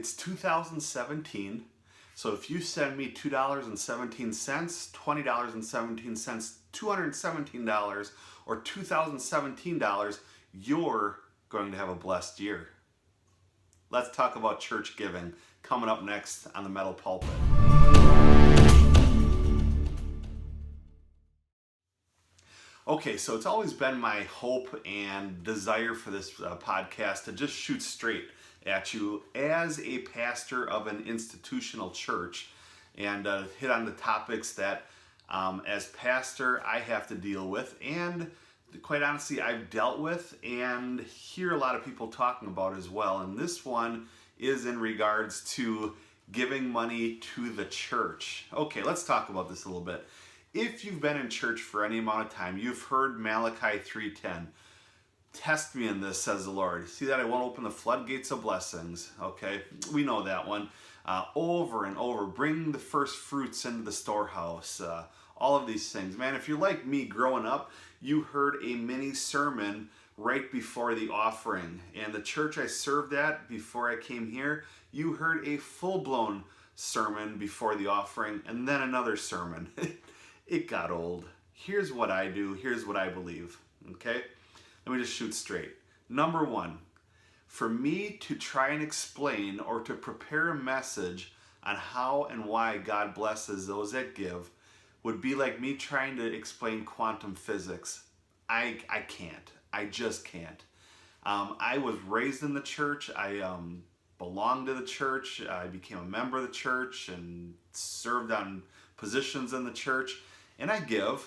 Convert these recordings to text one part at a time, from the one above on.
It's 2017, so if you send me $2.17, $20.17, $217, or $2,017, you're going to have a blessed year. Let's talk about church giving coming up next on the Metal Pulpit. Okay, so it's always been my hope and desire for this podcast to just shoot straight at you as a pastor of an institutional church and hit on the topics that as pastor I have to deal with, and quite honestly I've dealt with and hear a lot of people talking about as well. And this one is in regards to giving money to the church. Okay, let's talk about this a little bit. If you've been in church for any amount of time, you've heard Malachi 3:10. Test me in this, says the Lord. See that I won't open the floodgates of blessings. Okay, we know that one. Over and over, bring the first fruits into the storehouse. All of these things. Man, if you're like me growing up, you heard a mini sermon right before the offering. And the church I served at before I came here, you heard a full-blown sermon before the offering and then another sermon. It got old. Here's what I do. Here's what I believe. Okay? Let me just shoot straight. Number one, for me to try and explain or to prepare a message on how and why God blesses those that give would be like me trying to explain quantum physics. I can't. I just can't. I was raised in the church. I belonged to the church. I became a member of the church and served on positions in the church. And I give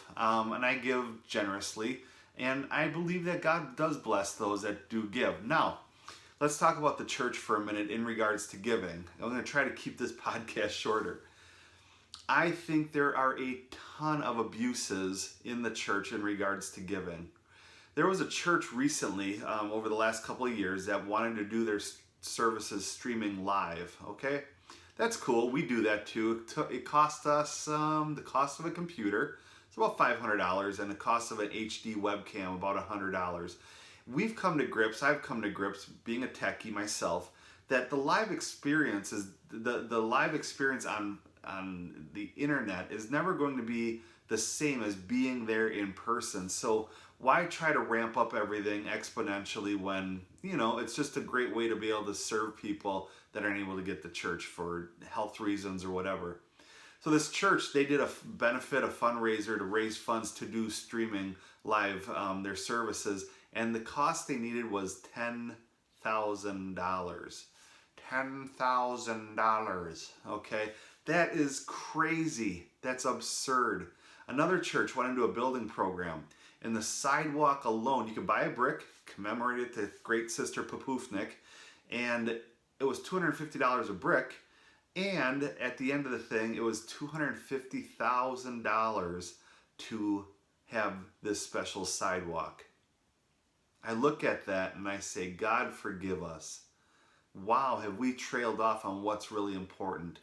generously, and I believe that God does bless those that do give. Now, let's talk about the church for a minute in regards to giving. I'm going to try to keep this podcast shorter. I think there are a ton of abuses in the church in regards to giving. There was a church recently, over the last couple of years, that wanted to do their services streaming live, okay? That's cool. We do that too. It cost us the cost of a computer. It's about $500, and the cost of an HD webcam about $100. I've come to grips, being a techie myself, that the live experience is the live experience on the internet is never going to be the same as being there in person. So why try to ramp up everything exponentially when, it's just a great way to be able to serve people that aren't able to get to church for health reasons or whatever. So this church, they did a fundraiser to raise funds to do streaming live their services, and the cost they needed was $10,000. $10,000, okay? That is crazy. That's absurd. Another church went into a building program. In the sidewalk alone, you could buy a brick, commemorate it to Great Sister Papoofnik, and it was $250 a brick, and at the end of the thing, it was $250,000 to have this special sidewalk. I look at that and I say, God forgive us. Wow, have we trailed off on what's really important?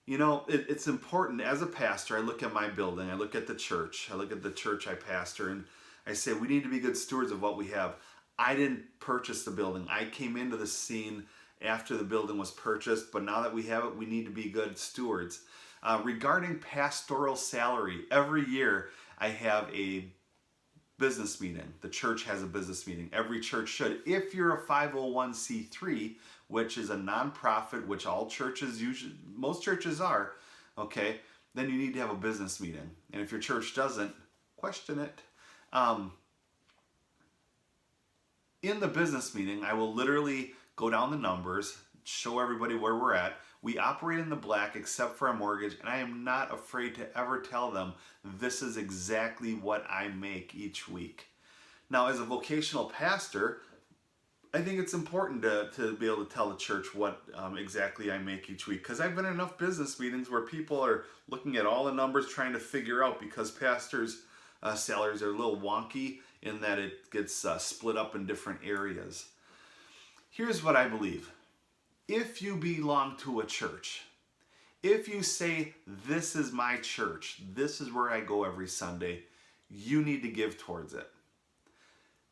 It's important. As a pastor, I look at my building, I look at the church I pastor, and I say we need to be good stewards of what we have. I didn't purchase the building. I came into the scene after the building was purchased, but now that we have it, we need to be good stewards. Regarding pastoral salary, every year I have a business meeting. The church has a business meeting. Every church should. If you're a 501c3, which is a nonprofit, which most churches are, okay, then you need to have a business meeting. And if your church doesn't, question it. In the business meeting, I will literally go down the numbers, show everybody where we're at. We operate in the black except for a mortgage, and I am not afraid to ever tell them this is exactly what I make each week. Now, as a vocational pastor, I think it's important to be able to tell the church what exactly I make each week, because I've been in enough business meetings where people are looking at all the numbers trying to figure out, because pastors' salaries are a little wonky in that it gets split up in different areas. Here's what I believe. If you belong to a church, if you say, this is my church, this is where I go every Sunday, you need to give towards it.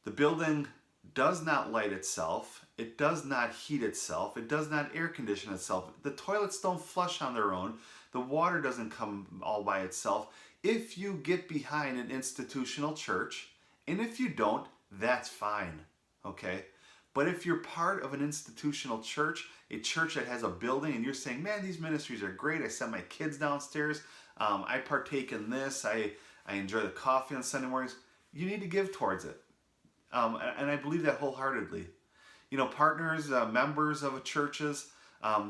The building does not light itself. It does not heat itself. It does not air condition itself. The toilets don't flush on their own. The water doesn't come all by itself. If you get behind an institutional church, and if you don't, that's fine, okay? But if you're part of an institutional church, a church that has a building, and you're saying, man, these ministries are great. I send my kids downstairs. I partake in this. I enjoy the coffee on Sunday mornings. You need to give towards it. And I believe that wholeheartedly. You know, partners, members of churches,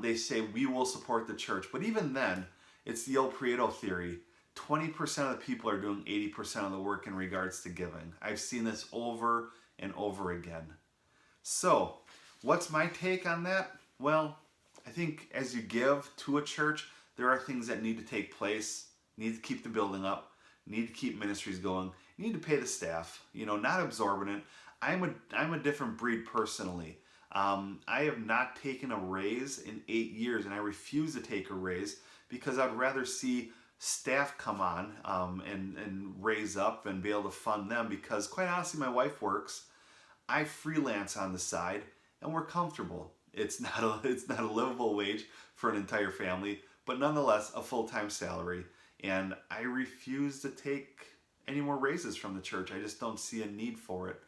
they say we will support the church. But even then, it's the old Pareto theory. 20% of the people are doing 80% of the work in regards to giving. I've seen this over and over again. So, what's my take on that? Well, I think as you give to a church, there are things that need to take place. You need to keep the building up. You need to keep ministries going. You need to pay the staff. You know, not exorbitant. I'm a different breed personally. I have not taken a raise in 8 years, and I refuse to take a raise because I'd rather see staff come on and raise up and be able to fund them, because quite honestly, my wife works. I freelance on the side, and we're comfortable. It's not a livable wage for an entire family, but nonetheless a full-time salary. And I refuse to take any more raises from the church. I just don't see a need for it.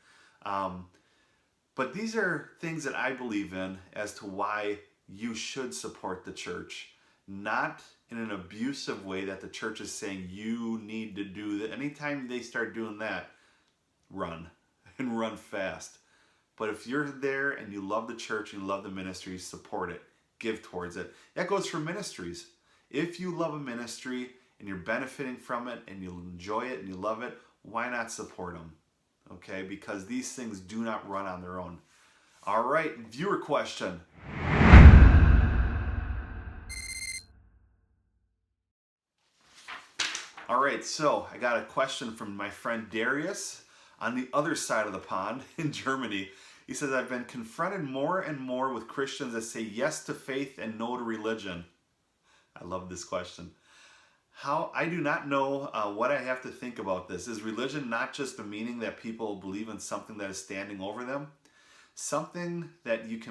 But these are things that I believe in as to why you should support the church. Not in an abusive way that the church is saying you need to do that. Anytime they start doing that, run and run fast. But if you're there and you love the church and you love the ministry, support it, give towards it. That goes for ministries. If you love a ministry and you're benefiting from it and you enjoy it and you love it, why not support them? Okay, because these things do not run on their own. All right, viewer question. All right, so I got a question from my friend Darius on the other side of the pond in Germany. He says, I've been confronted more and more with Christians that say yes to faith and no to religion. I love this question. I do not know what I have to think about this. Is religion not just the meaning that people believe in something that is standing over them? Something that you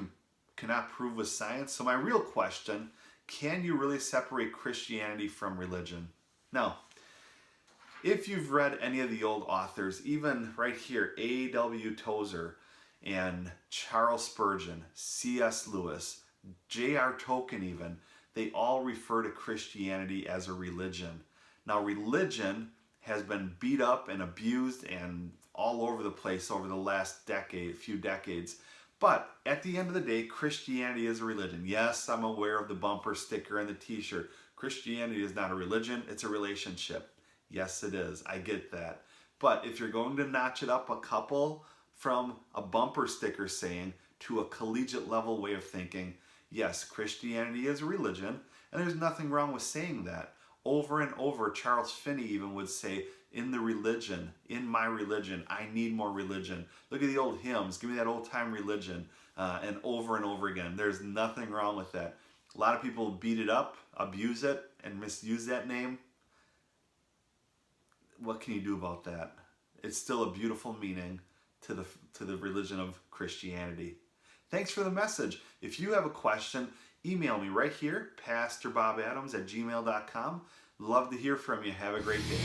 cannot prove with science? So my real question, can you really separate Christianity from religion? Now, if you've read any of the old authors, even right here, A.W. Tozer and Charles Spurgeon, C.S. Lewis, J.R. Tolkien even, they all refer to Christianity as a religion. Now, religion has been beat up and abused and all over the place over the last few decades. But at the end of the day, Christianity is a religion. Yes, I'm aware of the bumper sticker and the t-shirt. Christianity is not a religion, it's a relationship. Yes, it is. I get that. But if you're going to notch it up a couple from a bumper sticker saying to a collegiate level way of thinking, yes, Christianity is a religion, and there's nothing wrong with saying that. Over and over, Charles Finney even would say, in my religion, I need more religion. Look at the old hymns, give me that old time religion, and over again. There's nothing wrong with that. A lot of people beat it up, abuse it, and misuse that name. What can you do about that? It's still a beautiful meaning to the religion of Christianity. Thanks for the message. If you have a question, email me right here, pastorbobadams@gmail.com. Love to hear from you. Have a great day.